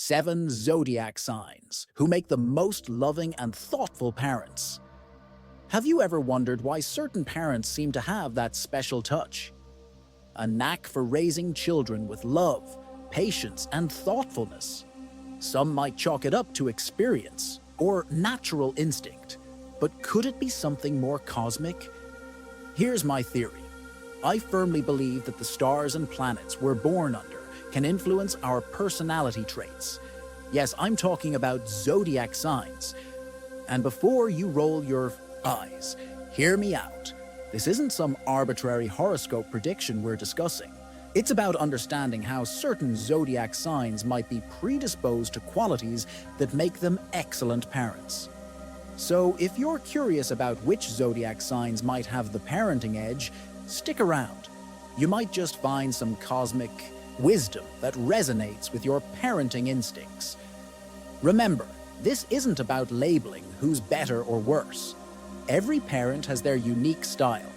7 zodiac signs who make the most loving and thoughtful parents. Have you ever wondered why certain parents seem to have that special touch? A knack for raising children with love, patience, and thoughtfulness. Some might chalk it up to experience or natural instinct, but could it be something more cosmic? Here's my theory. I firmly believe that the stars and planets we're born under can influence our personality traits. Yes, I'm talking about zodiac signs. And before you roll your eyes, hear me out. This isn't some arbitrary horoscope prediction we're discussing. It's about understanding how certain zodiac signs might be predisposed to qualities that make them excellent parents. So if you're curious about which zodiac signs might have the parenting edge, stick around. You might just find some cosmic wisdom that resonates with your parenting instincts. Remember, this isn't about labeling who's better or worse. Every parent has their unique style.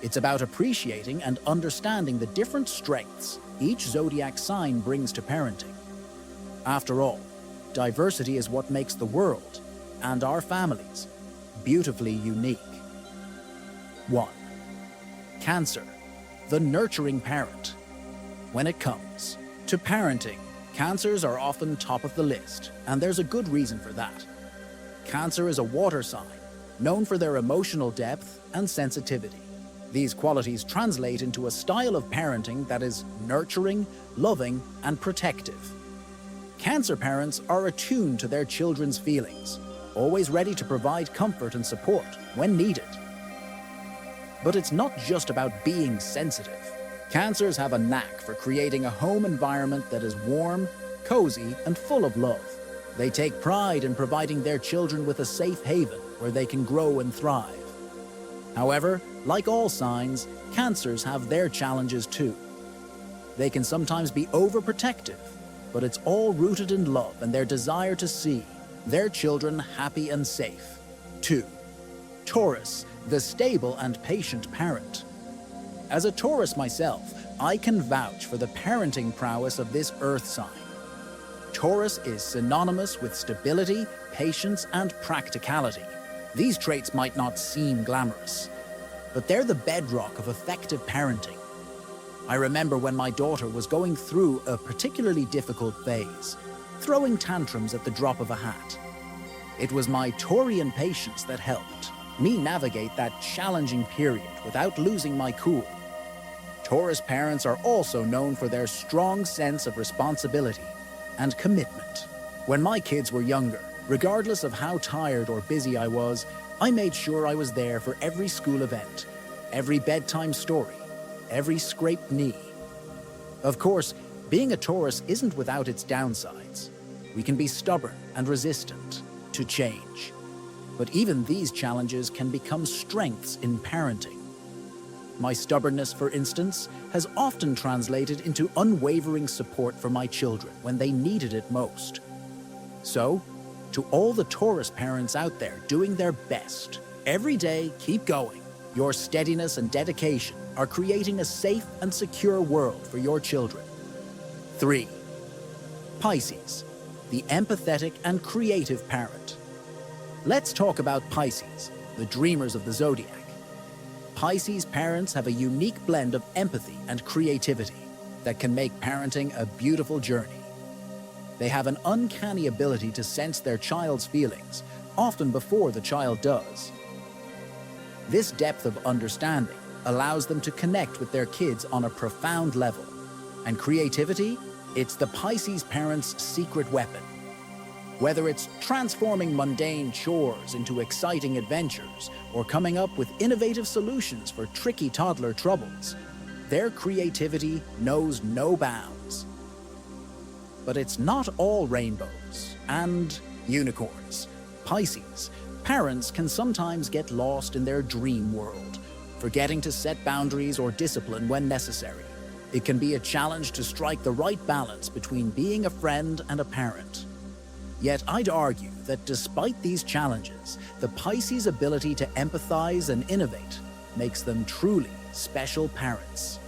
It's about appreciating and understanding the different strengths each zodiac sign brings to parenting. After all, diversity is what makes the world, and our families, beautifully unique. 1. Cancer, the nurturing parent. When it comes to parenting, Cancers are often top of the list, and there's a good reason for that. Cancer is a water sign, known for their emotional depth and sensitivity. These qualities translate into a style of parenting that is nurturing, loving, and protective. Cancer parents are attuned to their children's feelings, always ready to provide comfort and support when needed. But it's not just about being sensitive. Cancers have a knack for creating a home environment that is warm, cozy, and full of love. They take pride in providing their children with a safe haven where they can grow and thrive. However, like all signs, Cancers have their challenges too. They can sometimes be overprotective, but it's all rooted in love and their desire to see their children happy and safe. 2. Taurus, the stable and patient parent. As a Taurus myself, I can vouch for the parenting prowess of this earth sign. Taurus is synonymous with stability, patience, and practicality. These traits might not seem glamorous, but they're the bedrock of effective parenting. I remember when my daughter was going through a particularly difficult phase, throwing tantrums at the drop of a hat. It was my Taurian patience that helped me navigate that challenging period without losing my cool. Taurus parents are also known for their strong sense of responsibility and commitment. When my kids were younger, regardless of how tired or busy I was, I made sure I was there for every school event, every bedtime story, every scraped knee. Of course, being a Taurus isn't without its downsides. We can be stubborn and resistant to change. But even these challenges can become strengths in parenting. My stubbornness, for instance, has often translated into unwavering support for my children when they needed it most. So, to all the Taurus parents out there doing their best, every day keep going. Your steadiness and dedication are creating a safe and secure world for your children. 3. Pisces, the empathetic and creative parent. Let's talk about Pisces, the dreamers of the zodiac. Pisces parents have a unique blend of empathy and creativity that can make parenting a beautiful journey. They have an uncanny ability to sense their child's feelings, often before the child does. This depth of understanding allows them to connect with their kids on a profound level. And creativity, it's the Pisces parents' secret weapon. Whether it's transforming mundane chores into exciting adventures or coming up with innovative solutions for tricky toddler troubles, their creativity knows no bounds. But it's not all rainbows and unicorns. Pisces parents can sometimes get lost in their dream world, forgetting to set boundaries or discipline when necessary. It can be a challenge to strike the right balance between being a friend and a parent. Yet I'd argue that despite these challenges, the Pisces' ability to empathize and innovate makes them truly special parents.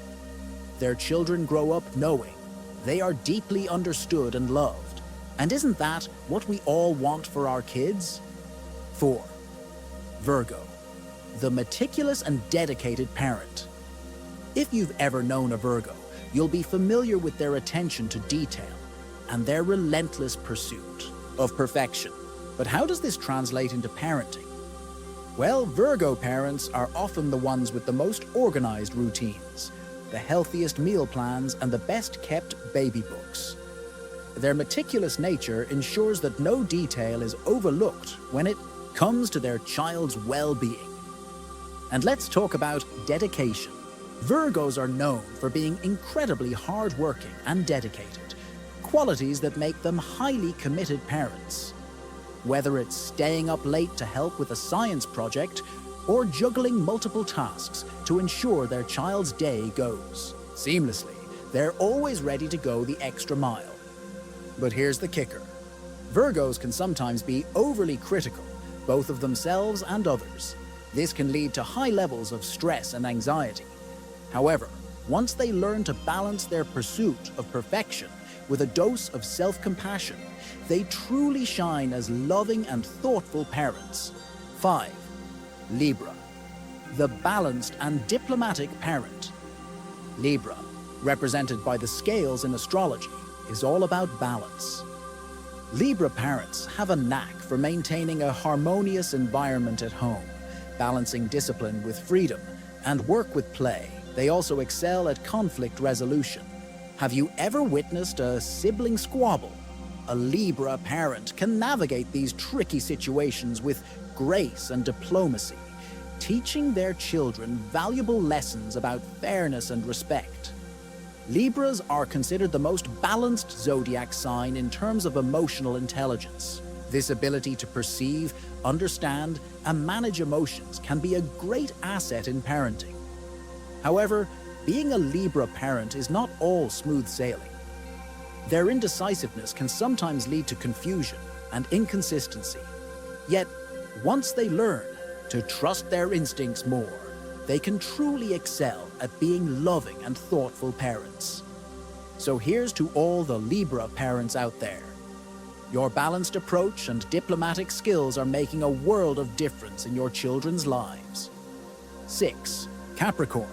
Their children grow up knowing they are deeply understood and loved, And isn't that what we all want for our kids? 4. Virgo, the meticulous and dedicated parent. If you've ever known a Virgo, you'll be familiar with their attention to detail and their relentless pursuit of perfection. But how does this translate into parenting? Well, Virgo parents are often the ones with the most organized routines, the healthiest meal plans, and the best-kept baby books. Their meticulous nature ensures that no detail is overlooked when it comes to their child's well-being. And let's talk about dedication. Virgos are known for being incredibly hardworking and dedicated, qualities that make them highly committed parents. Whether it's staying up late to help with a science project or juggling multiple tasks to ensure their child's day goes seamlessly, they're always ready to go the extra mile. But here's the kicker. Virgos can sometimes be overly critical, both of themselves and others. This can lead to high levels of stress and anxiety. However, once they learn to balance their pursuit of perfection with a dose of self-compassion, they truly shine as loving and thoughtful parents. 5. Libra, the balanced and diplomatic parent. Libra, represented by the scales in astrology, is all about balance. Libra parents have a knack for maintaining a harmonious environment at home, balancing discipline with freedom and work with play. They also excel at conflict resolution. Have you ever witnessed a sibling squabble? A Libra parent can navigate these tricky situations with grace and diplomacy, teaching their children valuable lessons about fairness and respect. Libras are considered the most balanced zodiac sign in terms of emotional intelligence. This ability to perceive, understand, and manage emotions can be a great asset in parenting. However, being a Libra parent is not all smooth sailing. Their indecisiveness can sometimes lead to confusion and inconsistency. Yet, once they learn to trust their instincts more, they can truly excel at being loving and thoughtful parents. So here's to all the Libra parents out there. Your balanced approach and diplomatic skills are making a world of difference in your children's lives. 6. Capricorn,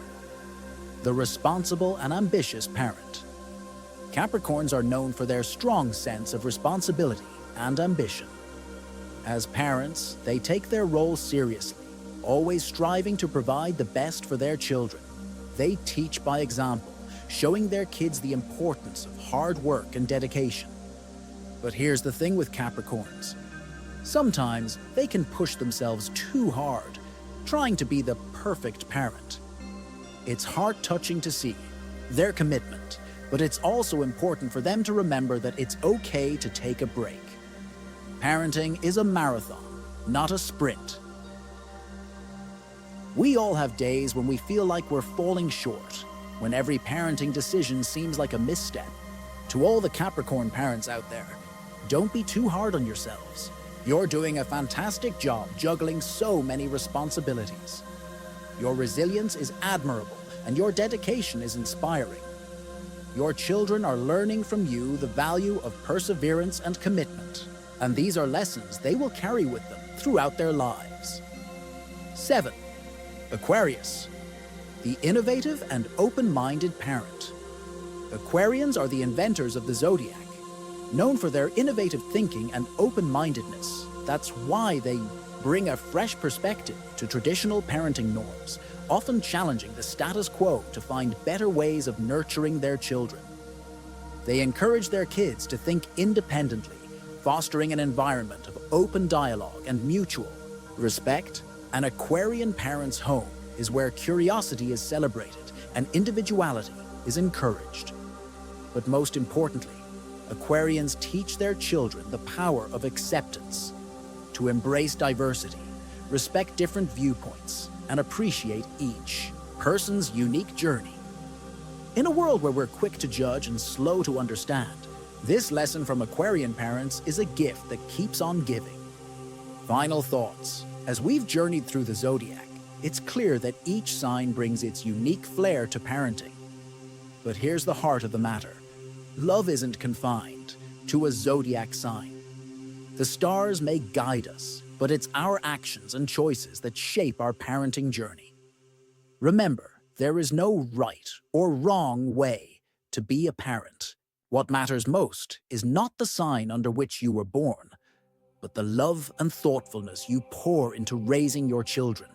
the responsible and ambitious parent. Capricorns are known for their strong sense of responsibility and ambition. As parents, they take their role seriously, always striving to provide the best for their children. They teach by example, showing their kids the importance of hard work and dedication. But here's the thing with Capricorns. Sometimes they can push themselves too hard, trying to be the perfect parent. It's heart-touching to see their commitment, but it's also important for them to remember that it's okay to take a break. Parenting is a marathon, not a sprint. We all have days when we feel like we're falling short, when every parenting decision seems like a misstep. To all the Capricorn parents out there, don't be too hard on yourselves. You're doing a fantastic job juggling so many responsibilities. Your resilience is admirable, and your dedication is inspiring. Your children are learning from you the value of perseverance and commitment, and these are lessons they will carry with them throughout their lives. 7. Aquarius, the innovative and open-minded parent. Aquarians are the inventors of the Zodiac, known for their innovative thinking and open-mindedness. That's why they bring a fresh perspective to traditional parenting norms, often challenging the status quo to find better ways of nurturing their children. They encourage their kids to think independently, fostering an environment of open dialogue and mutual respect. An Aquarian parent's home is where curiosity is celebrated and individuality is encouraged. But most importantly, Aquarians teach their children the power of acceptance, to embrace diversity, respect different viewpoints, and appreciate each person's unique journey. In a world where we're quick to judge and slow to understand, this lesson from Aquarian parents is a gift that keeps on giving. Final thoughts. As we've journeyed through the Zodiac, it's clear that each sign brings its unique flair to parenting. But here's the heart of the matter. Love isn't confined. to a zodiac sign. The stars may guide us, but it's our actions and choices that shape our parenting journey. Remember, there is no right or wrong way to be a parent. What matters most is not the sign under which you were born, but the love and thoughtfulness you pour into raising your children.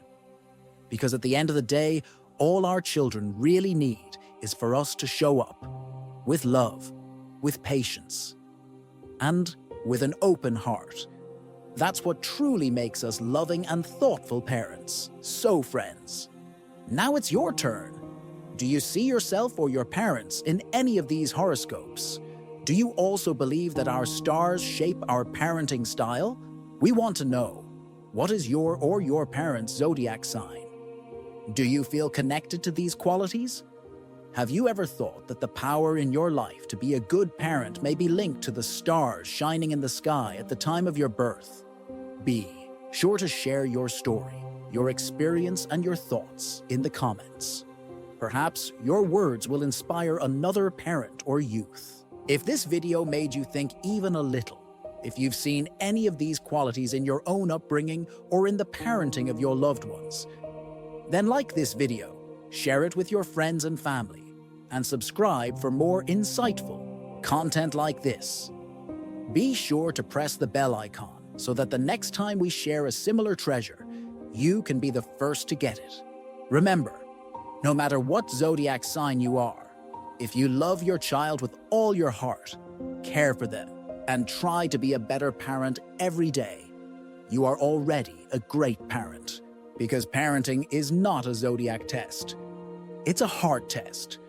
Because at the end of the day, all our children really need is for us to show up with love, with patience, and with an open heart. That's what truly makes us loving and thoughtful parents. So, friends, now it's your turn. Do you see yourself or your parents in any of these horoscopes? Do you also believe that our stars shape our parenting style? We want to know, what is your or your parents' zodiac sign? Do you feel connected to these qualities? Have you ever thought that the power in your life to be a good parent may be linked to the stars shining in the sky at the time of your birth? Be sure to share your story, your experience, and your thoughts in the comments. Perhaps your words will inspire another parent or youth. If this video made you think even a little, if you've seen any of these qualities in your own upbringing or in the parenting of your loved ones, then like this video, share it with your friends and family, and subscribe for more insightful content like this. Be sure to press the bell icon so that the next time we share a similar treasure, you can be the first to get it. Remember, no matter what zodiac sign you are, if you love your child with all your heart, care for them, and try to be a better parent every day, you are already a great parent. Because parenting is not a zodiac test. It's a heart test.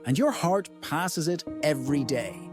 And your heart passes it every day.